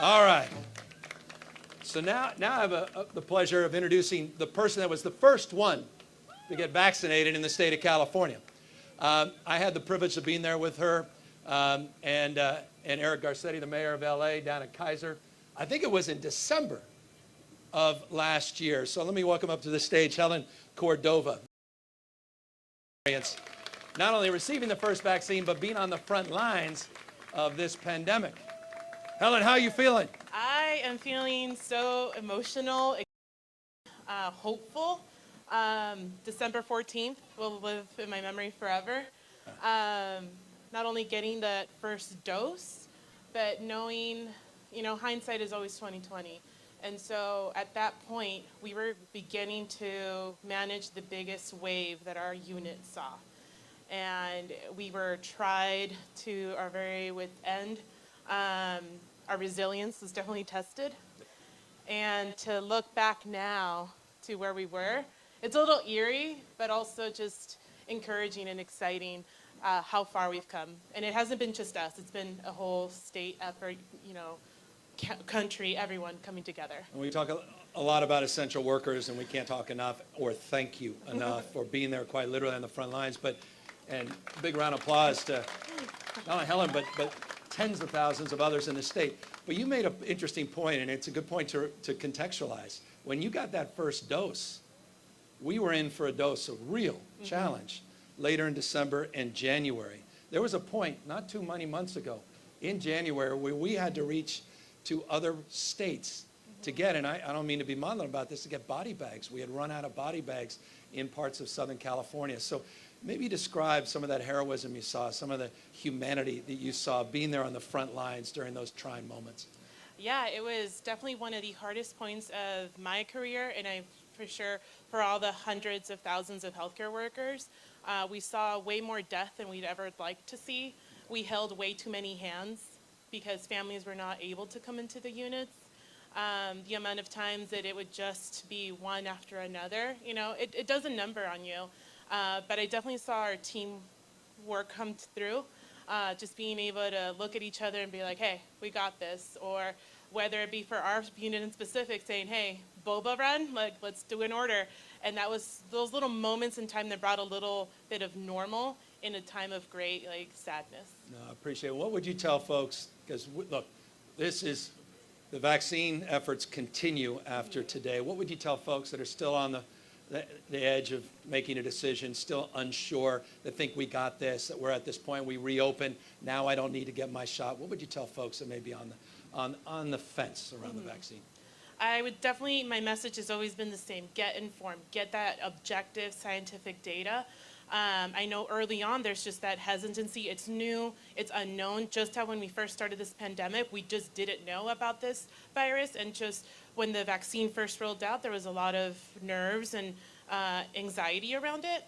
All right. So now I have the pleasure of introducing the person that was the first one to get vaccinated in the state of California. I had the privilege of being there with her and Eric Garcetti, the mayor of LA, down at Kaiser. I think it was in December of last year. So let me welcome up to the stage Helen Cordova. Not only receiving the first vaccine, but being on the front lines of this pandemic. Helen, how are you feeling? I am feeling so emotional, hopeful. December 14th will live in my memory forever. Not only getting that first dose, but knowing, hindsight is always 20/20. And so at that point, we were beginning to manage the biggest wave that our unit saw. And we were tried to our very wit's end. Our resilience was definitely tested. And to look back now to where we were, it's a little eerie, but also just encouraging and exciting how far we've come. And it hasn't been just us, it's been a whole state effort, country, everyone coming together. And we talk a lot about essential workers, and we can't talk enough or thank you enough for being there quite literally on the front lines. And big round of applause to not only Helen, but tens of thousands of others in the state. But you made an interesting point, and it's a good point to contextualize. When you got that first dose, we were in for a dose of real challenge later in December and January. There was a point not too many months ago in January where we had to reach to other states to get, and I don't mean to be maudlin about this, to get body bags. We had run out of body bags in parts of Southern California. So maybe describe some of that heroism you saw, some of the humanity that you saw being there on the front lines during those trying moments. Yeah, it was definitely one of the hardest points of my career, and for sure for all the hundreds of thousands of healthcare workers. We saw way more death than we'd ever like to see. We held way too many hands because families were not able to come into the units. The amount of times that it would just be one after another, it does a number on you. But I definitely saw our team work come through, just being able to look at each other and be like, hey, we got this. Or whether it be for our unit in specific saying, hey, boba run, let's do an order. And that was those little moments in time that brought a little bit of normal in a time of great sadness. No, I appreciate it. What would you tell folks? Because look, the vaccine efforts continue after today. What would you tell folks that are still on the edge of making a decision, still unsure, that think we got this, that we're at this point, we reopen, now I don't need to get my shot? What would you tell folks that may be on the fence around the vaccine? I would definitely, my message has always been the same: get informed, get that objective scientific data. I know early on there's just that hesitancy. It's new, it's unknown. Just how when we first started this pandemic, we just didn't know about this virus, and just when the vaccine first rolled out, there was a lot of nerves and anxiety around it.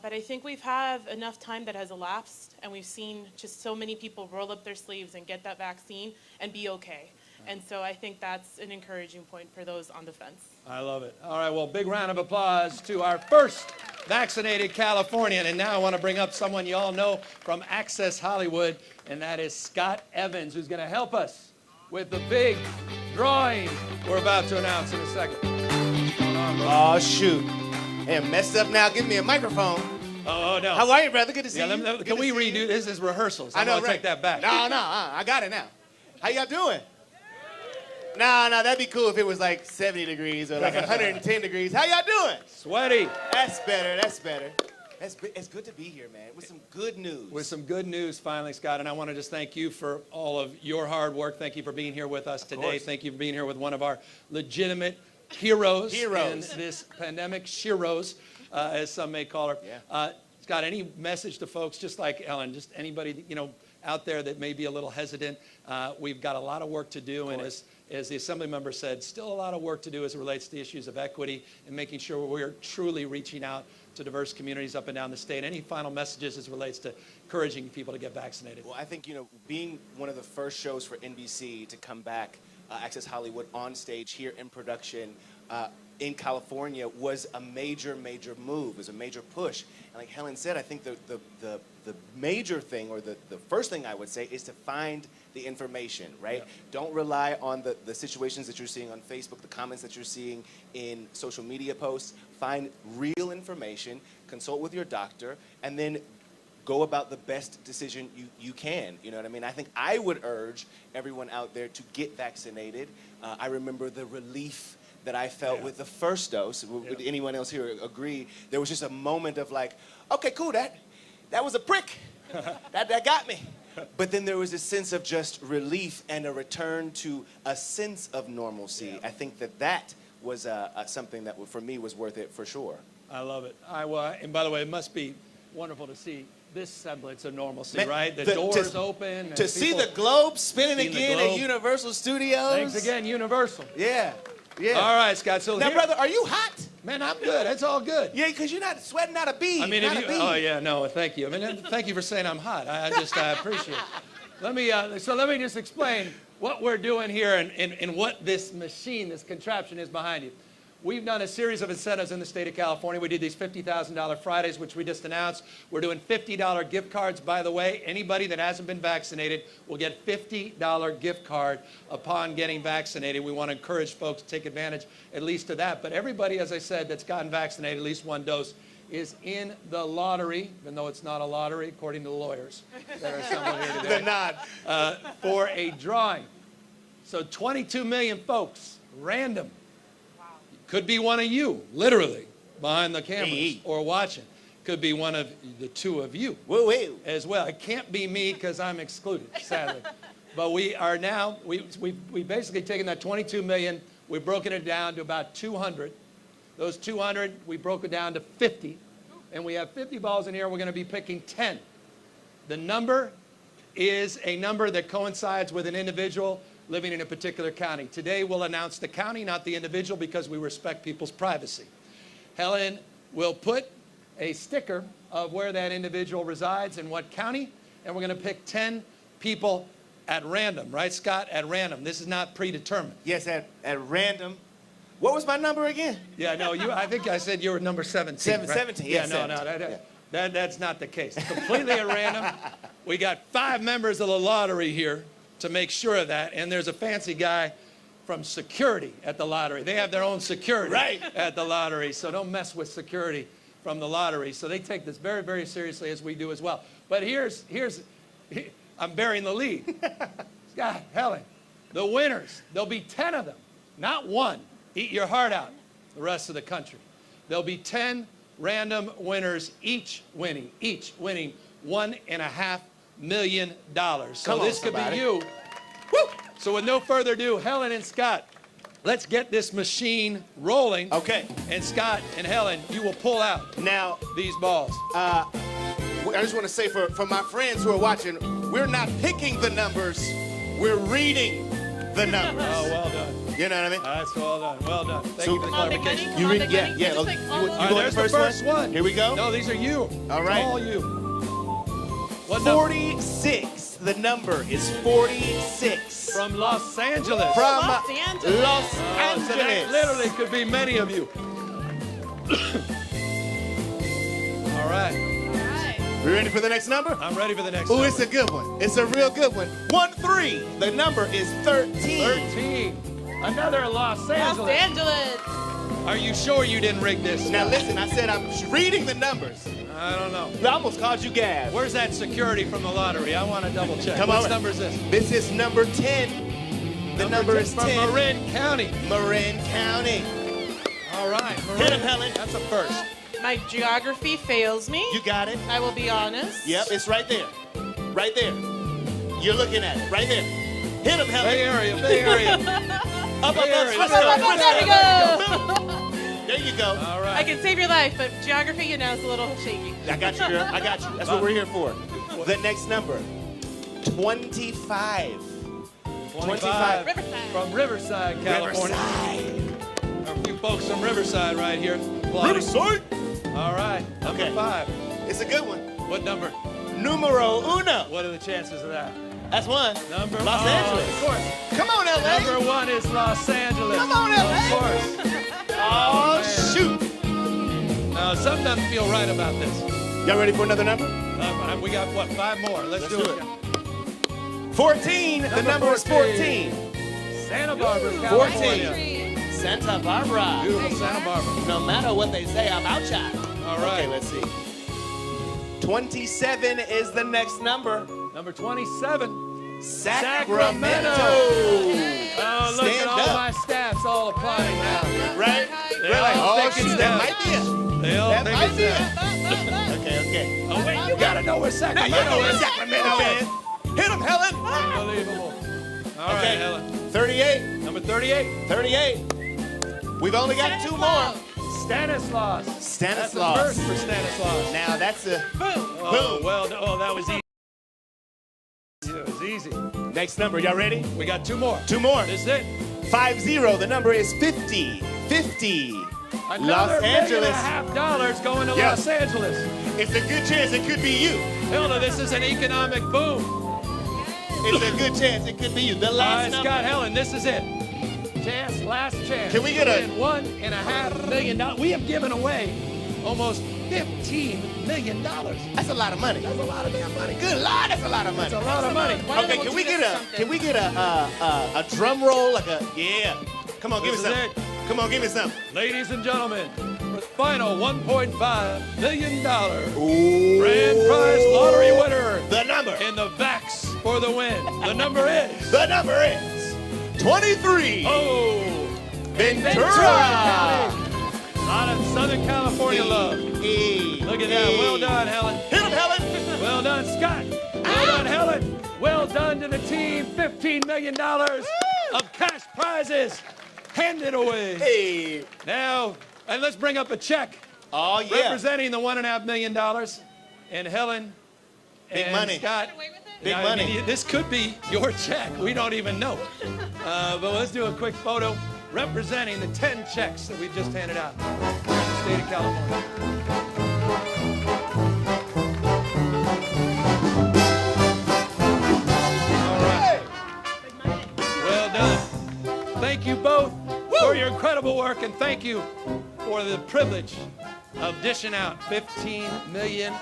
But I think we've had enough time that has elapsed, and we've seen just so many people roll up their sleeves and get that vaccine and be okay. And so I think that's an encouraging point for those on the fence. I love it. All right, well, big round of applause to our first vaccinated Californian. And now I want to bring up someone you all know from Access Hollywood, and that is Scott Evans, who's going to help us with the big drawing we're about to announce in a second. Oh, shoot. Hey, I'm messed up now. Give me a microphone. Oh, no. How are you, brother? Good to see you. Can we redo this? This is rehearsals. I know, I'm going to take that back. No, I got it now. How y'all doing? No, that'd be cool if it was like 70 degrees or like 110 degrees. How y'all doing? Sweaty. That's better. It's good to be here, man, with some good news. With some good news finally, Scott, and I want to just thank you for all of your hard work. Thank you for being here with us today. Thank you for being here with one of our legitimate heroes. in this pandemic, Shiros, as some may call her. Yeah. Scott, any message to folks, just like Ellen, just anybody out there that may be a little hesitant? We've got a lot of work to do, and as the Assembly member said, still a lot of work to do as it relates to the issues of equity and making sure we're truly reaching out to diverse communities up and down the state. Any final messages as it relates to encouraging people to get vaccinated? Well, I think, being one of the first shows for NBC to come back, Access Hollywood, on stage here in production in California was a major move. It was a major push. And like Helen said, I think the major thing, or the first thing I would say, is to find the the information, right? Don't rely on the situations that you're seeing on Facebook, the comments that you're seeing in social media posts. Find real information, consult with your doctor, and then go about the best decision you can. You know what I mean? I think I would urge everyone out there to get vaccinated. I remember the relief that I felt with the first dose. Would anyone else here agree? There was just a moment of like, okay, cool, that was a prick. that got me. But then there was a sense of just relief and a return to a sense of normalcy. I think that was something that for me was worth it for sure. I love it. And by the way, it must be wonderful to see this semblance of normalcy, right? The doors open. To see the globe spinning again at Universal Studios. Thanks again, Universal. Yeah. Yeah. All right, Scott. So now, brother, are you hot? Man, I'm good. It's all good. Yeah, because you're not sweating out a bead. I mean, oh yeah, no, thank you. I mean, thank you for saying I'm hot. I appreciate it. Let me just explain what we're doing here and what this machine, this contraption is behind you. We've done a series of incentives in the state of California. We did these $50,000 Fridays, which we just announced. We're doing $50 gift cards. By the way, anybody that hasn't been vaccinated will get $50 gift card upon getting vaccinated. We want to encourage folks to take advantage at least of that. But everybody, as I said, that's gotten vaccinated, at least one dose, is in the lottery, even though it's not a lottery, according to the lawyers that are assembled here today. The nod. For a drawing. So 22 million folks, random. Could be one of you, literally, behind the cameras or watching. Could be one of the two of you as well. It can't be me because I'm excluded, sadly. But we are now, we've basically taken that 22 million, we've broken it down to about 200. Those 200, we broke it down to 50. And we have 50 balls in here, we're going to be picking 10. The number is a number that coincides with an individual living in a particular county. Today, we'll announce the county, not the individual, because we respect people's privacy. Helen will put a sticker of where that individual resides in what county, and we're going to pick 10 people at random. Right, Scott? At random. This is not predetermined. Yes, at random. What was my number again? Yeah, no, I think I said you were number 17. Right? 17, yeah. Yeah, that's not the case. It's completely at random. We got 5 members of the lottery here to make sure of that, and there's a fancy guy from security at the lottery. They have their own security at the lottery, so don't mess with security from the lottery. So they take this very, very seriously, as we do as well. But I'm bearing the lead. Scott, Helen, the winners, there'll be 10 of them, not one. Eat your heart out, the rest of the country. There'll be 10 random winners, each winning $1.5 million. So this could be you. Woo! So with no further ado, Helen and Scott, let's get this machine rolling. Okay. And Scott and Helen, you will pull out now these balls. I just want to say for my friends who are watching, we're not picking the numbers, we're reading the numbers. Oh, well done. You know what I mean? That's well done. Well done. Thank you for the clarification. You read? Yeah. You There's the first one. Here we go. No, these are you. All right. All you. What 46. The number is 46. From Los Angeles. From Los Angeles. Los So Angeles. that literally could be many of you. All right. We ready for the next number? I'm ready for the next Oh, number. it's a good one. It's a real good one. 13. The number is 13. 13. Another Los Angeles. Los Angeles. Are you sure you didn't rig this? Now listen, I said I'm reading the numbers. I don't know. I almost called you Gav. Where's that security from the lottery? I want to double check. Come What on. number is this? This is number 10. The number is from 10. Marin County. Marin County. All right. Marin. Hit him, Helen. That's a first. My geography fails me. You got it. I will be honest. Yep, it's right there. Right there. You're looking at it. Right there. Hit him, Helen. Bay Area. Bay Area. Up, Bay Area. up, There we go. There you go. All right. I can save your life, but geography, you know, is a little shaky. I got you, girl. I got you. That's what we're here for. The next number, 25. 25. Riverside. From Riverside, California. Riverside. There are a few folks from Riverside right here. Riverside. All right. Number Okay. 5. It's a good one. What number? Numero uno. What are the chances of that? That's one. Number Los Angeles. Of course. Come on, LA. Number 1 is Los Angeles. Come on, LA. Of course. Oh, shoot. Now, something doesn't feel right about this. Y'all ready for another number? We got, what, 5 more? Let's do it. 14. The number is 14. Santa Barbara, 14. California. Santa Barbara. Beautiful Santa Barbara. No matter what they say about ya. All right. Okay, let's see. 27 is the next number. Number 27. Sacramento. Oh, look Stand at all up. my staffs all applying now. Right? They We're all like, oh, think it's shoot, that them. might be it. They all That think might it's be them. it. Okay. Oh, wait, you gotta know where Now Sacramento you know where is. Sacramento is. Hit him, Helen. Unbelievable. All right, Okay. Helen. 38. Number 38. 38. We've only got two more. Stanislaus. That's a Stanislaus. first for Stanislaus. Now that's a Oh, boom. well, oh, that was easy. It was easy. Next number. Y'all ready? We got two more. Two more. This is it. 50. The number is 50. 50. Another Los Angeles. $1.5 going to Yeah. Los Angeles. It's a good chance it could be you. Hilda, this is an economic boom. It's a good chance it could be you. The last number. Scott Helen, this is it. Last chance. Can we get to a- win $1.5 million? We have given away almost $15 million. That's a lot of money. That's a lot of damn money. Good Lord, that's a lot of money. That's a lot of money. Okay, can we get a drum roll like a yeah? Come on, give me This is something. Come on, give me something. Ladies and gentlemen, the final $1.5 million Ooh. grand prize lottery winner The number. in the Vax for the win. The number is The number is 23. oh Ventura. County. A lot of Southern California love. Look at that. Well done, Helen. Hit him, Helen. Well done, Scott. Well done, Helen. Well done to the team. $15 million of cash prizes handed away. Hey. Now, and let's bring up a check Oh yeah. representing the $1.5 million. And Helen Big and money. Scott. Big Now, I money. mean, this could be your check. We don't even know. But let's do a quick photo representing the 10 checks that we just handed out in the state of California. All right. Well done. Thank you both for your incredible work, and thank you for the privilege of dishing out $15 million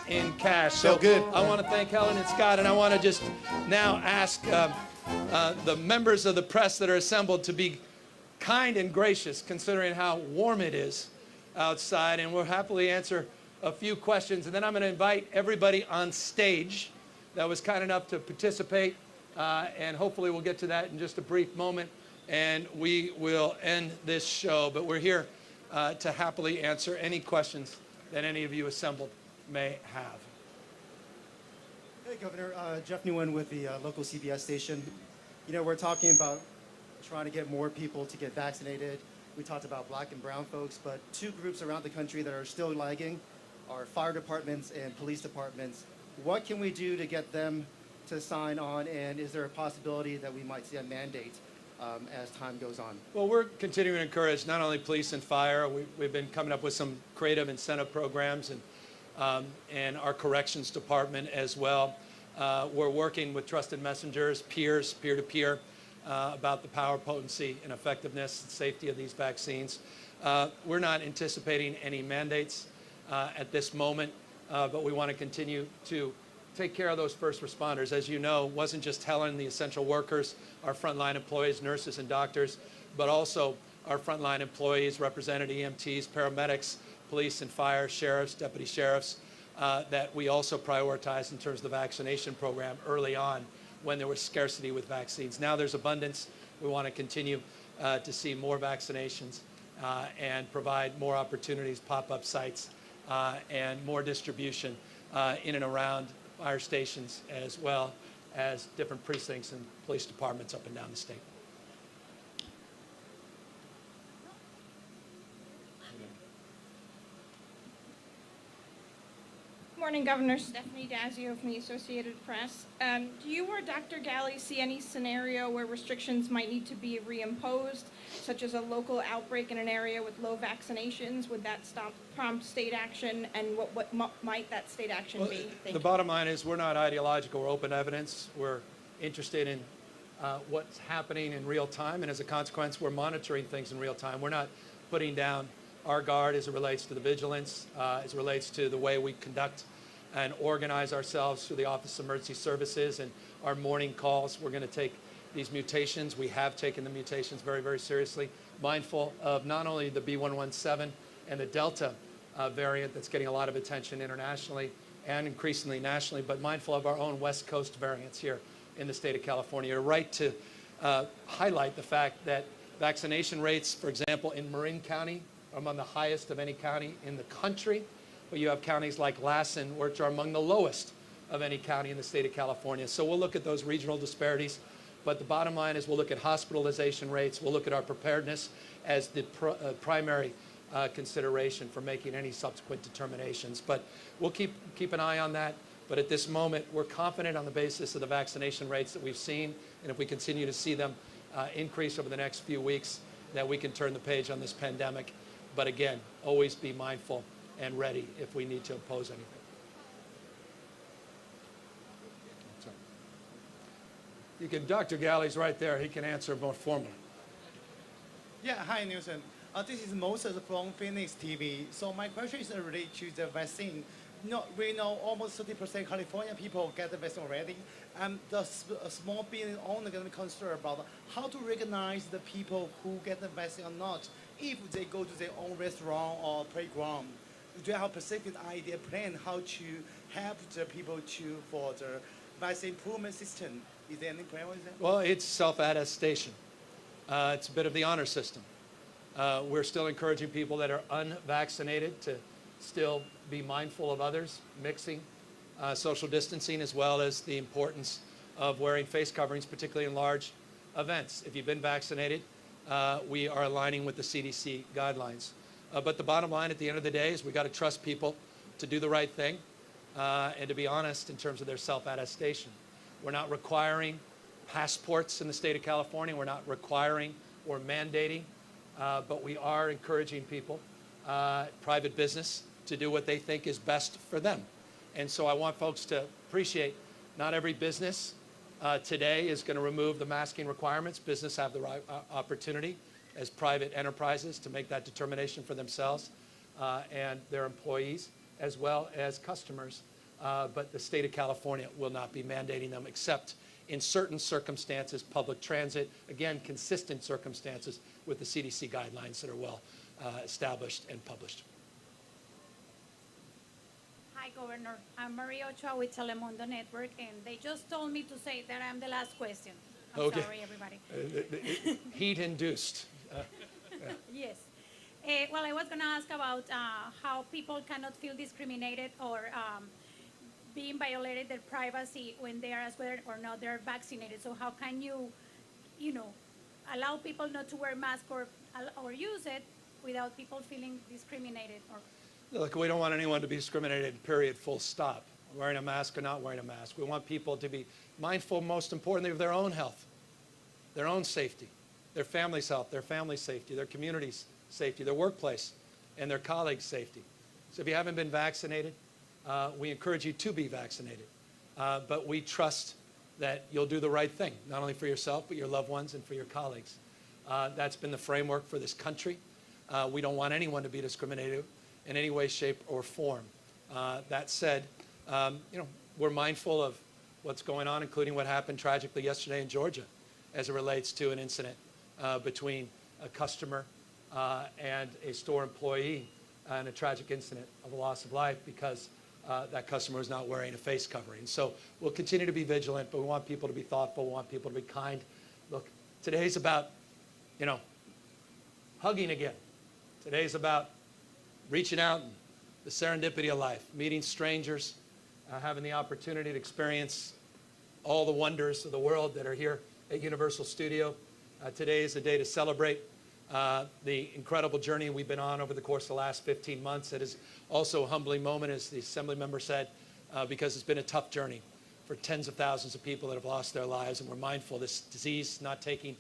in cash. So good. I want to thank Helen and Scott, and I want to just now ask the members of the press that are assembled to be kind and gracious, considering how warm it is outside, and we'll happily answer a few questions. And then I'm going to invite everybody on stage that was kind enough to participate, and hopefully we'll get to that in just a brief moment, and we will end this show. But we're here to happily answer any questions that any of you assembled may have. Hey, Governor. Jeff Newen with the local CBS station. You know, we're talking about trying to get more people to get vaccinated. We talked about black and brown folks, but two groups around the country that are still lagging are fire departments and police departments. What can we do to get them to sign on, and is there a possibility that we might see a mandate as time goes on? Well, we're continuing to encourage not only police and fire. We've been coming up with some creative incentive programs, and our corrections department as well. We're working with trusted messengers, peers, peer-to-peer, about the power, potency, and effectiveness and safety of these vaccines. We're not anticipating any mandates at this moment, but we want to continue to take care of those first responders. As you know, it wasn't just Helen, the essential workers, our frontline employees, nurses and doctors, but also our frontline employees, represented EMTs, paramedics, police and fire, sheriffs, deputy sheriffs, that we also prioritize in terms of the vaccination program early on when there was scarcity with vaccines. Now there's abundance. We want to continue to see more vaccinations and provide more opportunities, pop-up sites, and more distribution in and around fire stations, as well as different precincts and police departments up and down the state. Morning, Governor. Stephanie Dazzio from the Associated Press. Do you or Dr. Galley see any scenario where restrictions might need to be reimposed, such as a local outbreak in an area with low vaccinations? Would that prompt state action, and what might that state action be? Thank The you. bottom line is we're not ideological. We're open evidence. We're interested in what's happening in real time, and as a consequence, we're monitoring things in real time. We're not putting down our guard as it relates to the vigilance, as it relates to the way we conduct and organize ourselves through the Office of Emergency Services and our morning calls. We're going to take these mutations. We have taken the mutations very, very seriously, mindful of not only the B117 and the Delta variant that's getting a lot of attention internationally and increasingly nationally, but mindful of our own West Coast variants here in the state of California. You're right to highlight the fact that vaccination rates, for example, in Marin County are among the highest of any county in the country, but you have counties like Lassen, which are among the lowest of any county in the state of California. So we'll look at those regional disparities, but the bottom line is we'll look at hospitalization rates, we'll look at our preparedness as the primary consideration for making any subsequent determinations. But we'll keep an eye on that. But at this moment, we're confident on the basis of the vaccination rates that we've seen, and if we continue to see them increase over the next few weeks, that we can turn the page on this pandemic. But again, always be mindful and ready if we need to impose anything. Sorry. You can, Dr. Galley's right there. He can answer more formally. Yeah, hi, Newsom. This is Moses from Phoenix TV. So my question is related to the vaccine. We know almost 30% California people get the vaccine already. And the small business owner going to be concerned about how to recognize the people who get the vaccine or not if they go to their own restaurant or playground. Do you have a specific idea plan how to help the people for the vaccine improvement system? Is there any plan with that? Well, it's self-attestation. It's a bit of the honor system. We're still encouraging people that are unvaccinated to still be mindful of others, mixing social distancing, as well as the importance of wearing face coverings, particularly in large events. If you've been vaccinated, we are aligning with the CDC guidelines. But the bottom line at the end of the day is we got to trust people to do the right thing and to be honest in terms of their self-attestation. We're not requiring passports in the state of California. We're not requiring or mandating, but we are encouraging people, private business, to do what they think is best for them. And so I want folks to appreciate not every business today is going to remove the masking requirements. Business have the right opportunity as private enterprises to make that determination for themselves and their employees as well as customers. But the state of California will not be mandating them except in certain circumstances, public transit, again, consistent circumstances with the CDC guidelines that are well established and published. Hi, Governor. I'm Maria Ochoa with Telemundo Network, and they just told me to say that I'm the last question. I'm Okay. sorry, everybody. Heat-induced. Yes. Well, I was going to ask about how people cannot feel discriminated or being violated their privacy when they are, as whether or not they're vaccinated. So how can you allow people not to wear masks or use it without people feeling discriminated? Or Look, we don't want anyone to be discriminated, period, full stop. Wearing a mask or not wearing a mask. We want people to be mindful, most importantly, of their own health, their own safety, their family's health, their family's safety, their community's safety, their workplace, and their colleagues' safety. So if you haven't been vaccinated, we encourage you to be vaccinated. But we trust that you'll do the right thing, not only for yourself, but your loved ones and for your colleagues. That's been the framework for this country. We don't want anyone to be discriminated in any way, shape, or form. That said, we're mindful of what's going on, including what happened tragically yesterday in Georgia as it relates to an incident between a customer and a store employee and a tragic incident of a loss of life because that customer was not wearing a face covering. So we'll continue to be vigilant, but we want people to be thoughtful. We want people to be kind. Look, today's about, hugging again. Today's about reaching out and the serendipity of life, meeting strangers, having the opportunity to experience all the wonders of the world that are here at Universal Studio. Today is a day to celebrate the incredible journey we've been on over the course of the last 15 months. It is also a humbling moment, as the Assembly member said, because it's been a tough journey for tens of thousands of people that have lost their lives, and we're mindful this disease not taking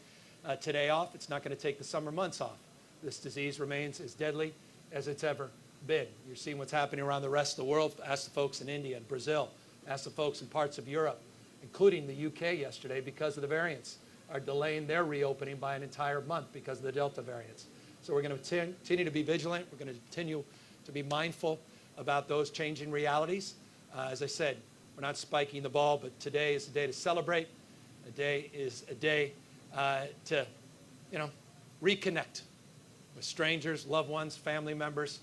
today off. It's not going to take the summer months off. This disease remains as deadly as it's ever been. You're seeing what's happening around the rest of the world. Ask the folks in India and Brazil. Ask the folks in parts of Europe, including the UK yesterday, because of the variants, are delaying their reopening by an entire month because of the Delta variants. So we're going to continue to be vigilant. We're going to continue to be mindful about those changing realities. As I said, We're not spiking the ball, but today is a day to celebrate. A day is a day to, reconnect with strangers, loved ones, family members,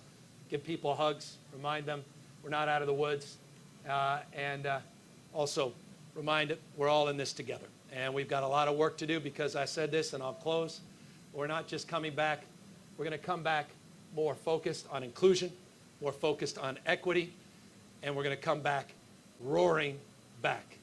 give people hugs, remind them we're not out of the woods, and also remind it we're all in this together. And we've got a lot of work to do because I said this, and I'll close. We're not just coming back. We're going to come back more focused on inclusion, more focused on equity, and we're going to come back roaring back.